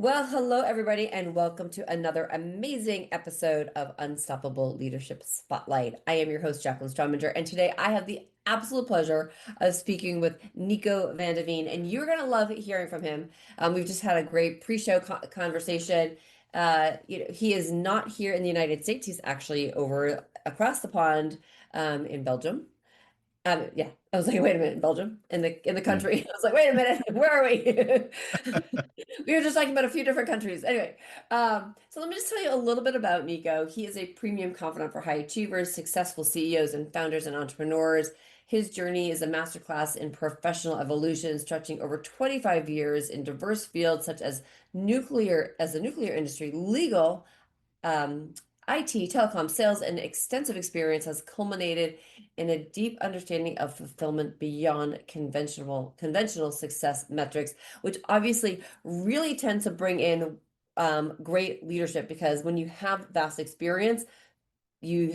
Well, hello, everybody, and welcome to another amazing episode of Unstoppable Leadership Spotlight. I am your host, Jacqueline Strominger, and today I have the absolute pleasure of speaking with Nico Van de Venne, and you're going to love hearing from him. We've just had a great pre-show conversation. He is not here in the United States. He's actually over across the pond in Belgium. Yeah, I was like, wait a minute, in Belgium, in the Yeah. country. I was like, wait a minute, where are we? We were just talking about a few different countries. Anyway, so let me just tell you a little bit about Nico. He is a premium confidant for high achievers, successful CEOs and founders and entrepreneurs. His journey is a masterclass in professional evolution, stretching over 25 years in diverse fields such as the nuclear industry, legal, um, IT, telecom, sales, and extensive experience has culminated in a deep understanding of fulfillment beyond conventional success metrics, which obviously really tends to bring in great leadership because when you have vast experience, you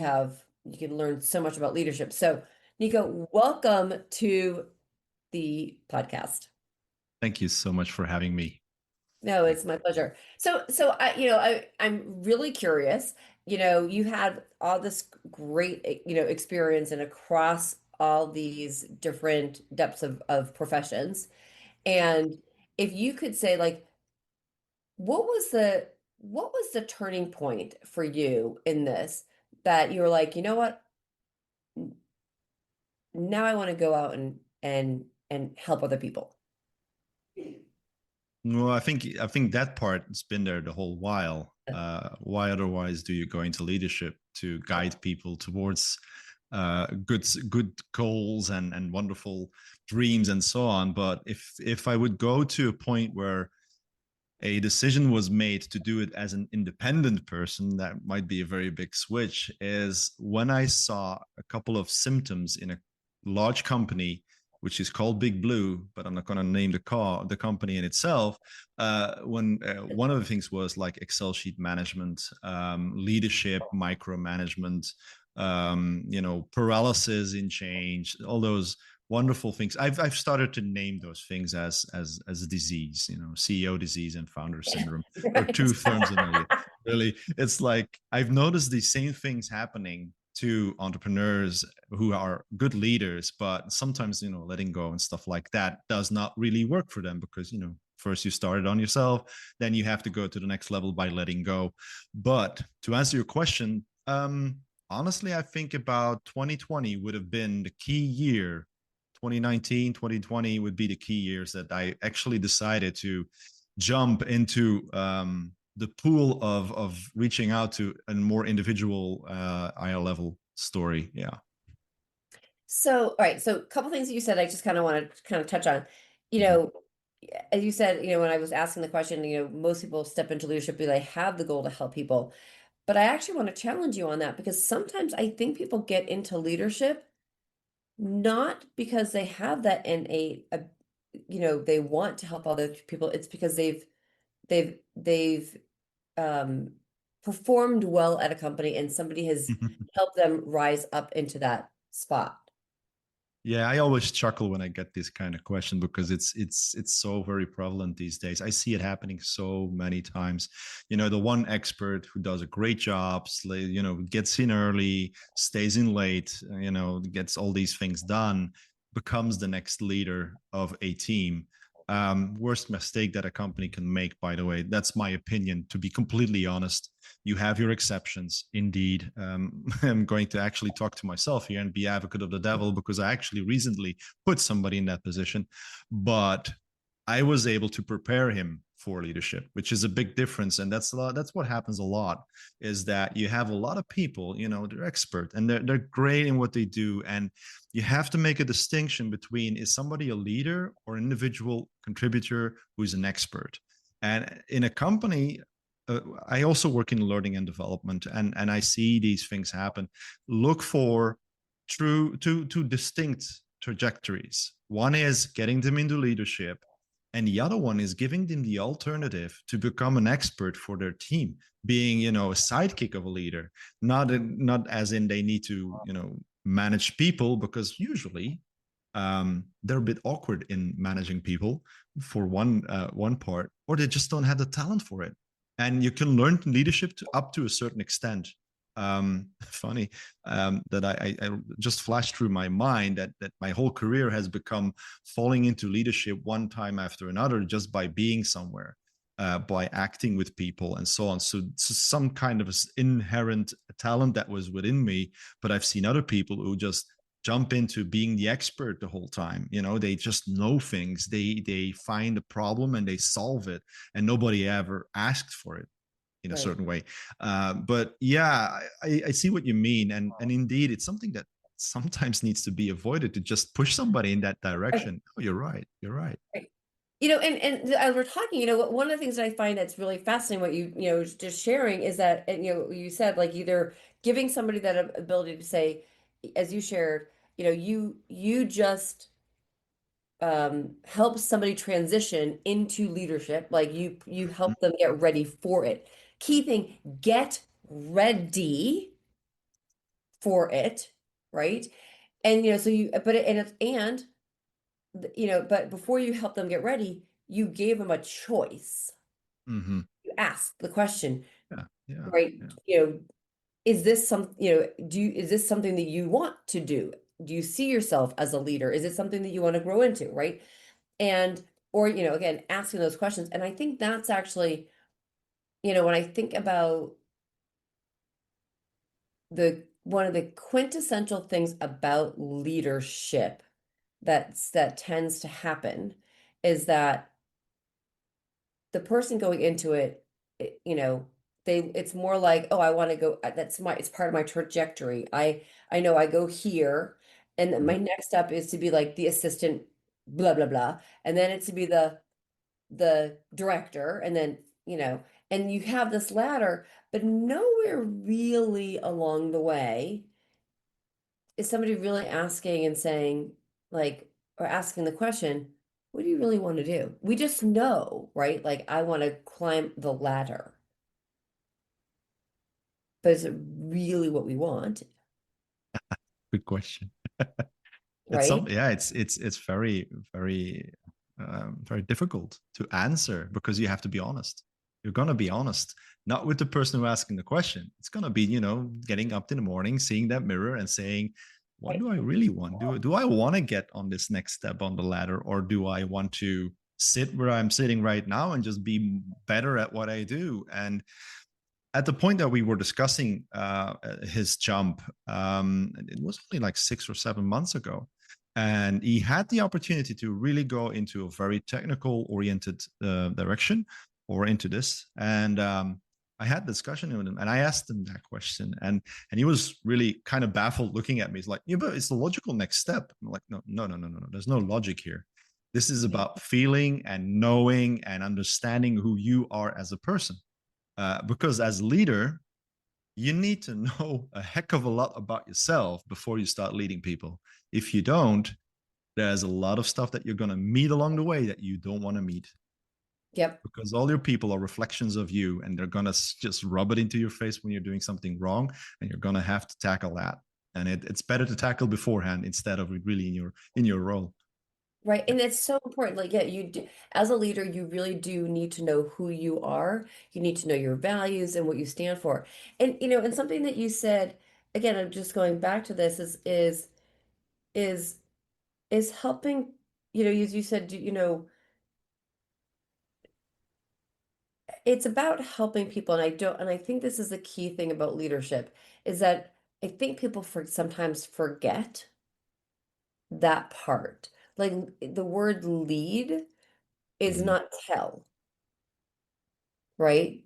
can learn so much about leadership. So, Nico, welcome to the podcast. Thank you so much for having me. No, it's my pleasure. So I'm really curious. You had all this great, experience and across all these different depths of professions. And if you could say, like, what was the turning point for you in this that you were like, you know what? Now I want to go out and help other people. Well, I think that part has been there the whole while. Why otherwise do you go into leadership to guide people towards good goals and wonderful dreams and so on? But if I would go to a point where a decision was made to do it as an independent person, that might be a very big switch, is when I saw a couple of symptoms in a large company, which is called Big Blue, but I'm not going to name the company in itself. When one of the things was like Excel sheet management, leadership, micromanagement, paralysis in change, all those wonderful things. I've started to name those things as a disease, CEO disease and founder syndrome. They're Right. two terms in it. Really, it's like I've noticed these same things happening to entrepreneurs who are good leaders, but sometimes letting go and stuff like that does not really work for them because first you started on yourself, then you have to go to the next level by letting go. But to answer your question, honestly, I think about 2020 would have been the key year. 2019, 2020 would be the key years that I actually decided to jump into the pool of reaching out to a more individual higher level story. Yeah. So, all right. So, a couple things that you said, I just kind of want to kind of touch on. You Mhm. know, as you said, when I was asking the question, most people step into leadership because they have the goal to help people. But I actually want to challenge you on that because sometimes I think people get into leadership not because they have that innate, they want to help other people. It's because they've um, performed well at a company and somebody has helped them rise up into that spot. Yeah, I always chuckle when I get this kind of question because it's so very prevalent these days. I see it happening so many times. The one expert who does a great job, gets in early, stays in late, gets all these things done, becomes the next leader of a team. Worst mistake that a company can make, by the way. That's my opinion, to be completely honest. You have your exceptions, indeed. I'm going to actually talk to myself here and be advocate of the devil because I actually recently put somebody in that position, but I was able to prepare him for leadership, which is a big difference. And that's what happens a lot is that you have a lot of people, they're expert and they're great in what they do. And you have to make a distinction between is somebody a leader or an individual contributor who's an expert. And in a company, I also work in learning and development, and I see these things happen. Look for two distinct trajectories. One is getting them into leadership, and the other one is giving them the alternative to become an expert for their team, being a sidekick of a leader, not as in they need to manage people because usually they're a bit awkward in managing people, for one part, or they just don't have the talent for it. And you can learn leadership up to a certain extent. Funny that I just flashed through my mind that my whole career has become falling into leadership one time after another just by being somewhere, by acting with people and so on. So some kind of inherent talent that was within me, but I've seen other people who just jump into being the expert the whole time. They just know things. They find a problem and they solve it, and nobody ever asked for it in a Right. certain way. But yeah, I see what you mean, and indeed, it's something that sometimes needs to be avoided, to just push somebody in that Right. direction. Oh, you're right. You're right. Right. And as we're talking, one of the things that I find that's really fascinating, what just sharing is that, and you said like either giving somebody that ability to say, as you shared, you just help somebody transition into leadership, like you help them get ready for it. Key thing, get ready for it, right? And so but before you help them get ready, you gave them a choice. Mm-hmm. You asked the question, Yeah. Yeah. right? Yeah. Is this is this something that you want to do? Do you see yourself as a leader? Is it something that you want to grow into, right? And or again, asking those questions. And I think that's actually, when I think about the one of the quintessential things about leadership that tends to happen is that the person going into it, it's more like, oh, I want to go, it's part of my trajectory. I know I go here, and then my Mhm. next step is to be like the assistant, blah, blah, blah. And then it's to be the director, and then, and you have this ladder, but nowhere really along the way is somebody really asking and saying, like, or asking the question, what do you really want to do? We just know, right? Like, I want to climb the ladder, but is it really what we want, Good question. It's right? something. Yeah, it's very very difficult to answer because you have to be honest. You're gonna be honest, not with the person who asking the question. It's gonna be getting up in the morning, seeing that mirror, and saying, "What Right. do I really want? Do I want to get on this next step on the ladder, or do I want to sit where I'm sitting right now and just be better at what I do?" And at the point that we were discussing his jump, it was only like 6 or 7 months ago. And he had the opportunity to really go into a very technical oriented direction or into this. And I had a discussion with him and I asked him that question. And he was really kind of baffled looking at me. He's like, yeah, but it's the logical next step. I'm like, no, no, no, no, no, no. There's no logic here. This is about feeling and knowing and understanding who you are as a person, because as a leader, you need to know a heck of a lot about yourself before you start leading people. If you don't, there's a lot of stuff that you're going to meet along the way that you don't want to meet, Yep. because all your people are reflections of you, and they're going to just rub it into your face when you're doing something wrong, and you're going to have to tackle that. And it's better to tackle beforehand instead of really in your role. Right. Yeah. And it's so important. Like, yeah, as a leader, you really do need to know who you are. You need to know your values and what you stand for. And something that you said, again, I'm just going back to this is is helping, as you said, it's about helping people. And I think this is a key thing about leadership is that I think people sometimes forget that part. Like the word lead is Mhm. not tell, right?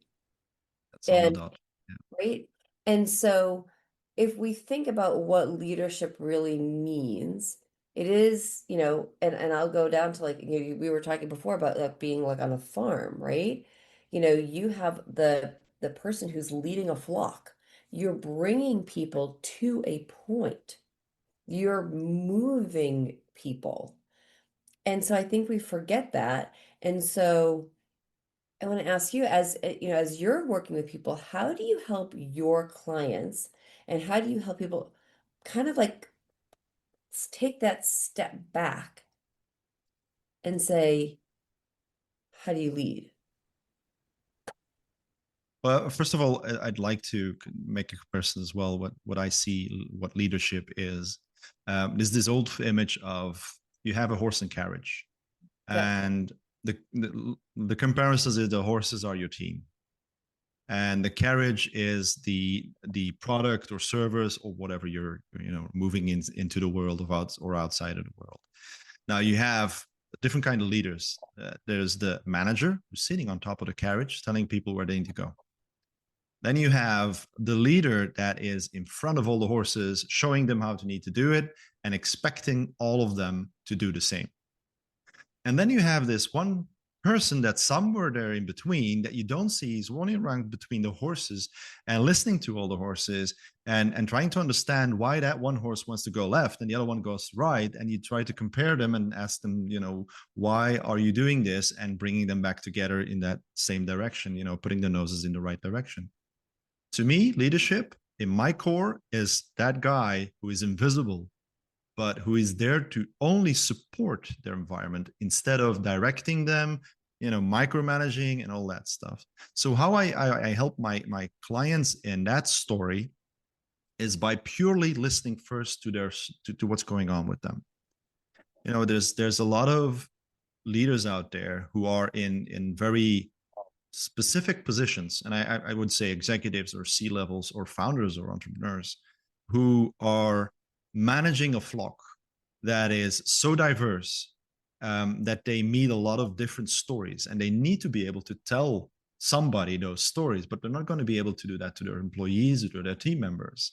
That's on the And dot. Yeah. right. And so if we think about what leadership really means, it is, and I'll go down to like, we were talking before about like being like on a farm, right? You have the person who's leading a flock. You're bringing people to a point. You're moving people. And so I think we forget that. And so I want to ask you, as you're working with people, how do you help your clients and how do you help people kind of like take that step back and say, how do you lead? Well, first of all, I'd like to make a comparison as well. What I see, what leadership is. There's this old image of you have a horse and carriage, Yep. and the comparison is the horses are your team, and the carriage is the product or service or whatever you're moving into the world of or outside of the world. Now you have different kind of leaders. There's the manager who's sitting on top of the carriage, telling people where they need to go. Then you have the leader that is in front of all the horses, showing them how to need to do it and expecting all of them to do the same. And then you have this one person that's somewhere there in between that you don't see. He's running around between the horses and listening to all the horses and trying to understand why that one horse wants to go left and the other one goes right. And you try to compare them and ask them, why are you doing this, and bringing them back together in that same direction, putting their noses in the right direction. To me, leadership in my core is that guy who is invisible, but who is there to only support their environment instead of directing them, micromanaging and all that stuff. So how I help my clients in that story is by purely listening first to to what's going on with them. There's a lot of leaders out there who are in very specific positions, and I would say executives or C-levels or founders or entrepreneurs who are managing a flock that is so diverse that they meet a lot of different stories, and they need to be able to tell somebody those stories, but they're not going to be able to do that to their employees or to their team members.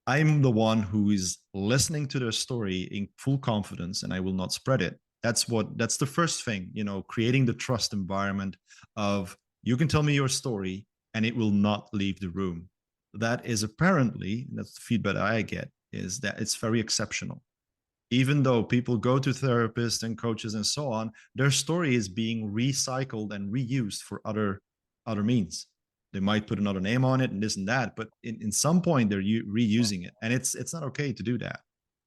I'm the one who is listening to their story in full confidence, and I will not spread it. That's the first thing, creating the trust environment of you can tell me your story and it will not leave the room. That is apparently, that's the feedback I get, is that it's very exceptional. Even though people go to therapists and coaches and so on, their story is being recycled and reused for other means. They might put another name on it and this and that, but in some point they're reusing it, and it's not okay to do that.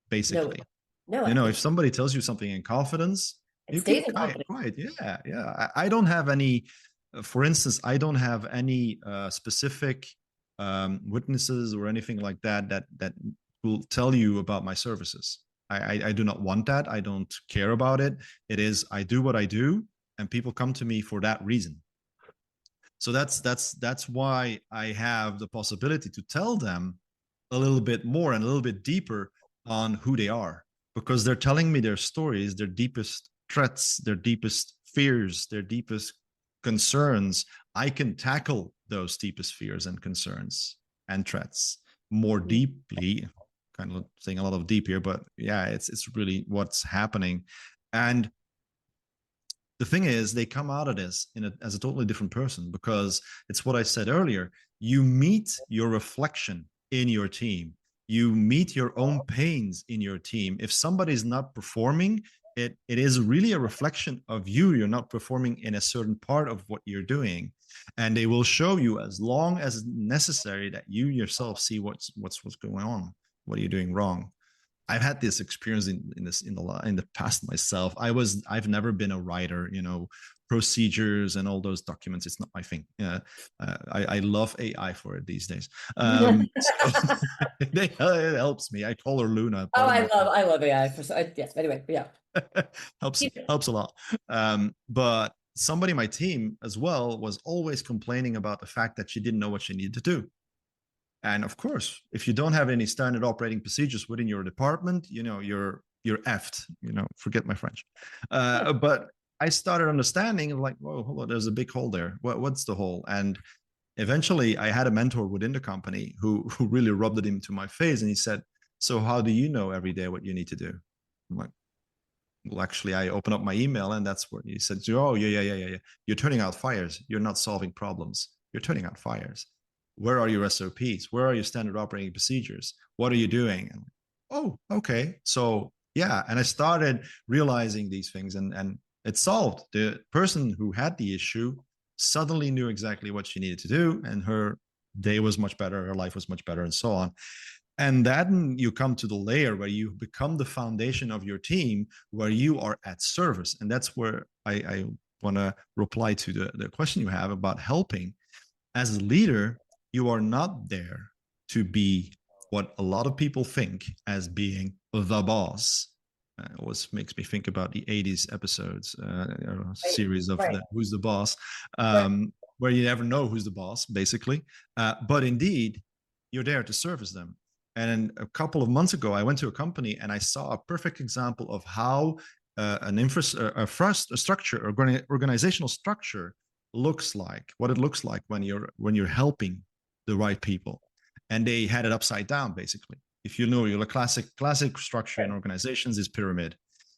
Basically, No, if somebody tells you something in confidence, it you keep stays in confidence. quiet. Yeah. I don't have any. For instance, I don't have any specific witnesses or anything like that will tell you about my services. I do not want that. I don't care about it. It is, I do what I do, and people come to me for that reason. So that's why I have the possibility to tell them a little bit more and a little bit deeper on who they are, because they're telling me their stories, their deepest threats, their deepest fears, their deepest concerns. I can tackle those deepest fears and concerns and threats more deeply. Kind of saying a lot of deep here, but yeah, it's really what's happening. And the thing is, they come out of this as a totally different person, because it's what I said earlier. You meet your reflection in your team. You meet your own pains in your team. If somebody's not performing, it is really a reflection of you. You're not performing in a certain part of what you're doing. And they will show you as long as necessary that you yourself see what's going on. What are you doing wrong? I've had this experience in the past myself. I've never been a writer, procedures and all those documents. It's not my thing. I love AI for it these days. So it helps me. I call her Luna. Oh, I love AI yes. Anyway, yeah. helps a lot. But somebody in my team as well was always complaining about the fact that she didn't know what she needed to do. And of course, if you don't have any standard operating procedures within your department, you're effed. Forget my French. But I started understanding, like, whoa, hold on, there's a big hole there. What's the hole? And eventually, I had a mentor within the company who really rubbed it into my face, and he said, "So how do you know every day what you need to do?" I'm like, well, actually, I open up my email, and that's where he said, "Oh, yeah. You're turning out fires. You're not solving problems. You're turning out fires. Where are your SOPs? Where are your standard operating procedures? What are you doing?" And, oh, okay. So yeah. And I started realizing these things, and it solved. The person who had the issue suddenly knew exactly what she needed to do, and her day was much better, her life was much better, and so on. And then you come to the layer where you become the foundation of your team, where you are at service. And that's where I want to reply to the question you have about helping. As a leader, you are not there to be what a lot of people think as being the boss. It always makes me think about the 80s episodes, Right, series of right, Who's the Boss, right. where you never know who's the boss, basically. But indeed, you're there to service them. And a couple of months ago, I went to a company and I saw a perfect example of how a structure, organizational structure looks like, what it looks like when you're helping the right people. And they had it upside down, basically. If you know, your classic structure in organizations is pyramid.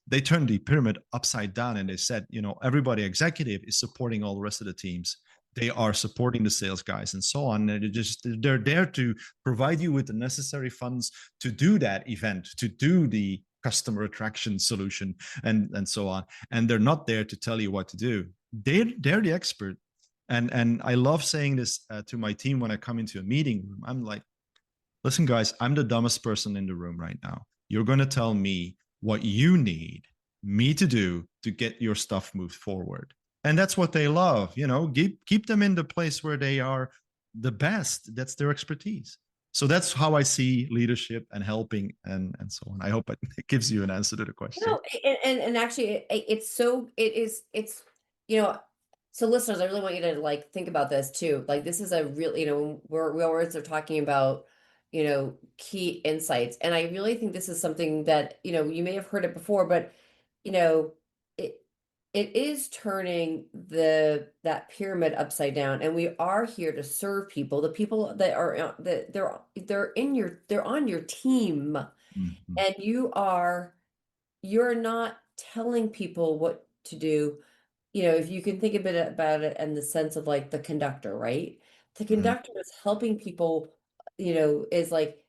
They turned the pyramid upside down and they said, everybody executive is supporting all the rest of the teams. They are supporting the sales guys and so on. And they're there to provide you with the necessary funds to do that event, to do the customer attraction solution, and so on. And they're not there to tell you what to do. They're the expert. And I love saying this to my team when I come into a meeting room. I'm like, listen, guys, I'm the dumbest person in the room right now. You're going to tell me what you need me to do to get your stuff moved forward. And that's what they love. Keep them in the place where they are the best. That's their expertise. So that's how I see leadership and helping and so on. I hope it gives you an answer to the question. No, and actually, it's you know. So listeners, I really want you to like think about this too. Like this is a real, we always are talking about, key insights, and I really think this is something that you may have heard it before, but you know, it it is turning that pyramid upside down, and we are here to serve people, the people that are that they're on your team, Mm-hmm. and you're not telling people what to do. If you can think a bit about it in the sense of like the conductor, right? The Mm-hmm. conductor is helping people, is like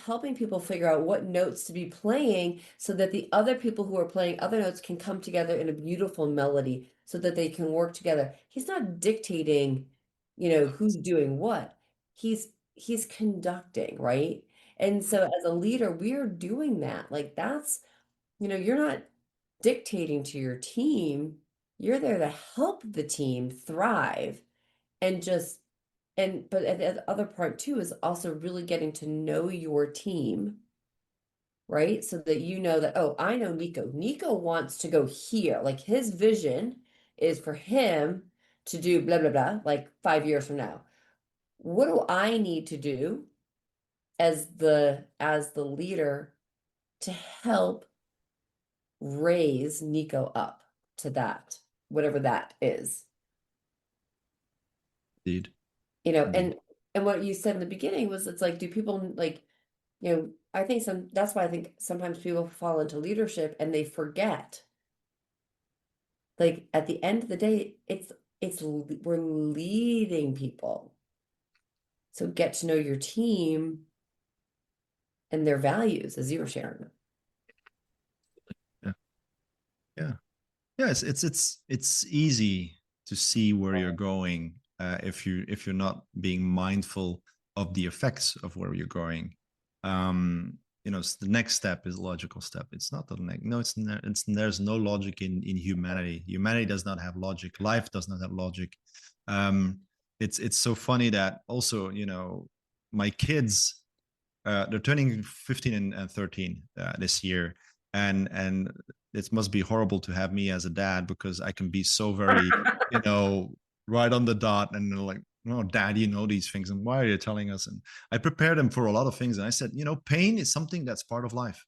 helping people figure out what notes to be playing so that the other people who are playing other notes can come together in a beautiful melody so that they can work together. He's not dictating, who's doing what. He's conducting, right? And so as a leader, we're doing that. Like that's you're not dictating to your team. You're there to help the team thrive and just but the other part too is also really getting to know your team, right? So that you know that, oh, I know Nico. Nico wants to go here. Like his vision is for him to do blah blah blah like 5 years from now. What do I need to do as the leader to help raise Nico up to that, whatever that is. Indeed. You know, Indeed. and what you said in the beginning was it's like, do people like, I think that's why I think sometimes people fall into leadership and they forget. Like at the end of the day, we're leading people. So get to know your team and their values as you were sharing. Yeah. Yeah. Yeah, it's easy to see where you're going if you're not being mindful of the effects of where you're going. The next step is a logical step. It's not the next. No, there's no logic in humanity. Humanity does not have logic. Life does not have logic. It's so funny that also my kids they're turning 15 and 13 this year, and it must be horrible to have me as a dad because I can be so very right on the dot, and they're like, no, dad, these things, and why are you telling us? And I prepared them for a lot of things, and I said, pain is something that's part of life.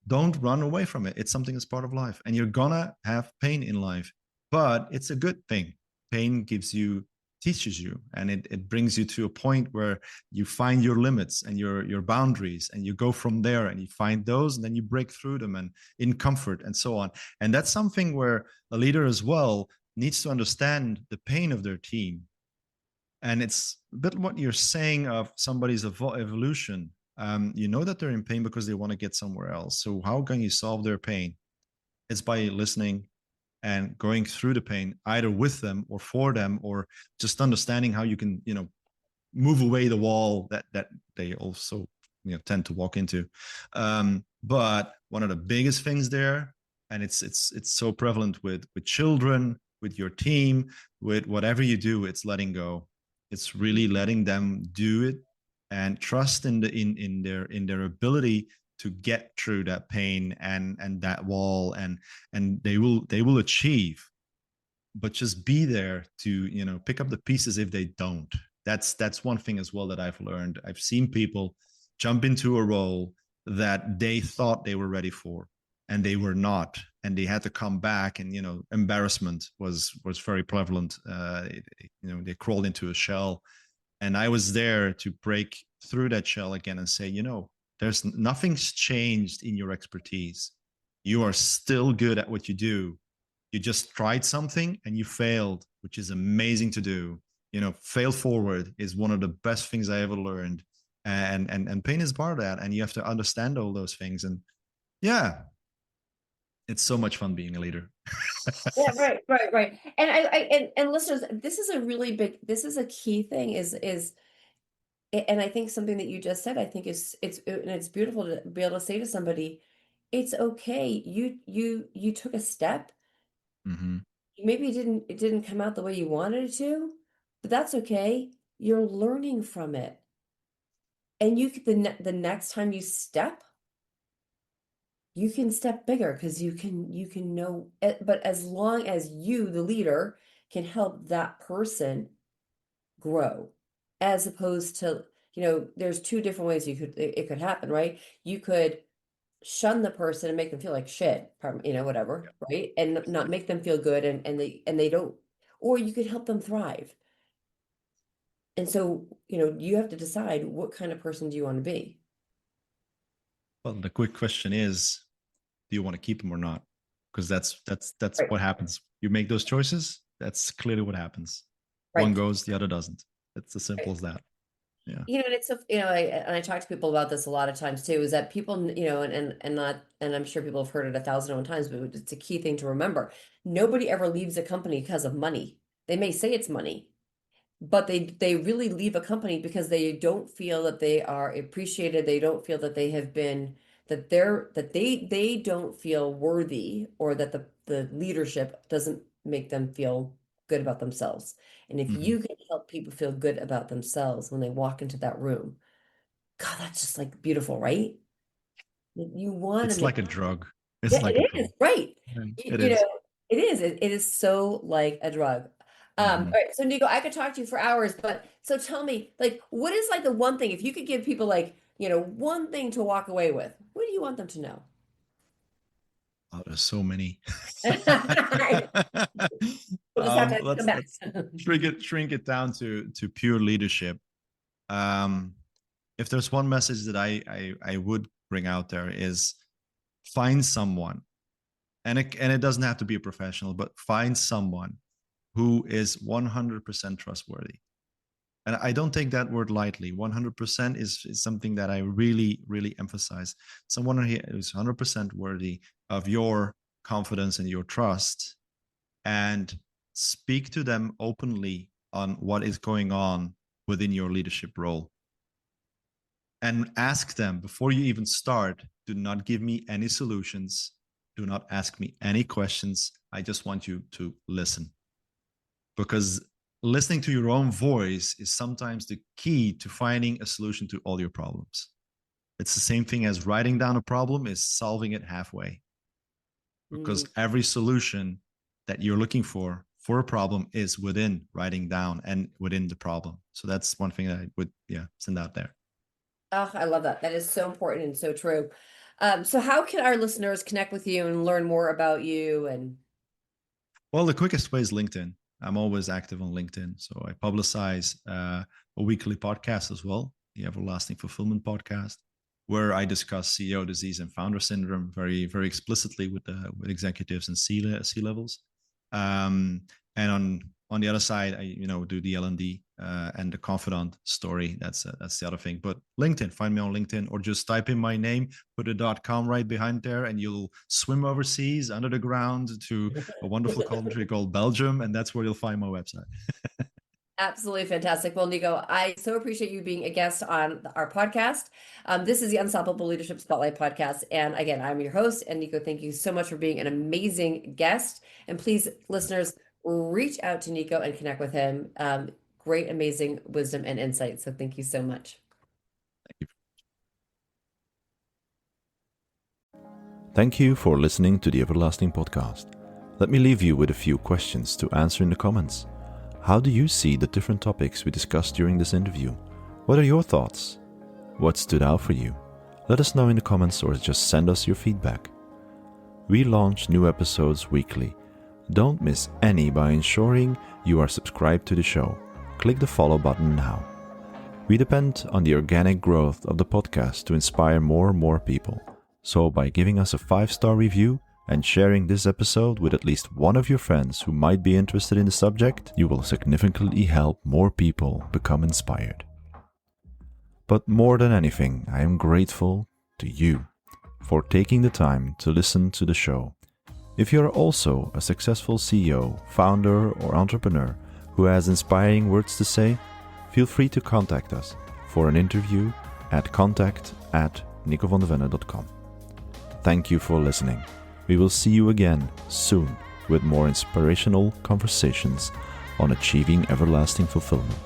Don't run away from it. It's something that's part of life, and you're gonna have pain in life, but it's a good thing. Pain teaches you, and it brings you to a point where you find your limits and your boundaries, and you go from there and you find those, and then you break through them and in comfort and so on. And that's something where a leader as well needs to understand the pain of their team. And it's a bit what you're saying of somebody's evolution. You know that they're in pain because they want to get somewhere else. So how can you solve their pain? It's by listening and going through the pain, either with them or for them, or just understanding how you can, move away the wall that they also, tend to walk into. But one of the biggest things there, and it's so prevalent with children, with your team, with whatever you do, it's letting go. It's really letting them do it and trust in their ability to get through that pain and that wall, and they will achieve. But just be there to, pick up the pieces if they don't. That's one thing as well that I've learned. I've seen people jump into a role that they thought they were ready for, and they were not, and they had to come back, and embarrassment was very prevalent. They crawled into a shell, and I was there to break through that shell again and say, there's nothing's changed in your expertise. You are still good at what you do. You just tried something and you failed, which is amazing to do. Fail forward is one of the best things I ever learned. And pain is part of that. And you have to understand all those things. And yeah, it's so much fun being a leader. Yeah, right. And and listeners, this is a key thing and I think something that you just said, I think it's beautiful to be able to say to somebody, it's okay. You took a step. Mm-hmm. Maybe it didn't come out the way you wanted it to, but that's okay. You're learning from it. And the next time you step, you can step bigger because you can know it, but as long as you, the leader, can help that person grow, as opposed to, there's two different ways it could happen, right? You could shun the person and make them feel like shit, whatever, right? And not make them feel good, and they don't, or you could help them thrive. And so, you have to decide what kind of person do you want to be. Well, the quick question is, do you want to keep them or not? Because that's Right, what happens. You make those choices. That's clearly what happens. One right. goes, the other doesn't. It's as simple Right. as that. Yeah. And it's so, I talk to people about this a lot of times too, is that people, and not, and I'm sure people have heard it 1,001 times, but it's a key thing to remember. Nobody ever leaves a company because of money. They may say it's money, but they really leave a company because they don't feel that they are appreciated. They don't feel that they have been, that they don't feel worthy, or that the leadership doesn't make them feel good about themselves. And if Mm-hmm. you can help people feel good about themselves when they walk into that room, God, that's just like beautiful, right? You want to It's like make, a drug. It's yeah, like a it drug. is, right. Yeah, You, it you is. know, it is so like a drug. All Mm-hmm. right, so Nico, I could talk to you for hours, but so tell me, like, what is like the one thing, if you could give people like, one thing to walk away with, what do you want them to know? Oh, there's so many. We'll just have to come let's back. let's shrink it down to pure leadership. Um, if there's one message that I would bring out there is, find someone, and it doesn't have to be a professional, but find someone who is 100% trustworthy. And I don't take that word lightly. 100% is something that I really, really emphasize. Someone who is 100% worthy of your confidence and your trust, and speak to them openly on what is going on within your leadership role. And ask them before you even start, do not give me any solutions. Do not ask me any questions. I just want you to listen, because listening to your own voice is sometimes the key to finding a solution to all your problems. It's the same thing as writing down a problem is solving it halfway, because Mm. every solution that you're looking for a problem is within writing down and within the problem. So that's one thing that I would, send out there. Oh, I love that. That is so important and so true. So how can our listeners connect with you and learn more about you? And Well, the quickest way is LinkedIn. I'm always active on LinkedIn. So I publicize a weekly podcast as well, the Everlasting Fulfillment podcast, where I discuss CEO disease and founder syndrome very, very explicitly with executives and C levels. And on the other side, I do the L&D and the confidant story. That's the other thing. But LinkedIn, find me on LinkedIn, or just type in my name, put a .com right behind there, and you'll swim overseas under the ground to a wonderful country called Belgium, and that's where you'll find my website. absolutely fantastic. Well, Nico, I so appreciate you being a guest on our podcast. This is the Unstoppable Leadership Spotlight podcast. And again, I'm your host. And Nico, thank you so much for being an amazing guest. And please, listeners, reach out to Nico and connect with him. Great, amazing wisdom and insight. So thank you so much. Thank you for listening to the Everlasting Podcast. Let me leave you with a few questions to answer in the comments. How do you see the different topics we discussed during this interview? What are your thoughts? What stood out for you? Let us know in the comments or just send us your feedback. We launch new episodes weekly. Don't miss any by ensuring you are subscribed to the show. Click the follow button now. We depend on the organic growth of the podcast to inspire more and more people. So by giving us a 5-star review and sharing this episode with at least one of your friends who might be interested in the subject, you will significantly help more people become inspired. But more than anything, I am grateful to you for taking the time to listen to the show. If you are also a successful CEO, founder, or entrepreneur who has inspiring words to say, feel free to contact us for an interview at contact@nicovandevenne.com. Thank you for listening. We will see you again soon with more inspirational conversations on achieving everlasting fulfillment.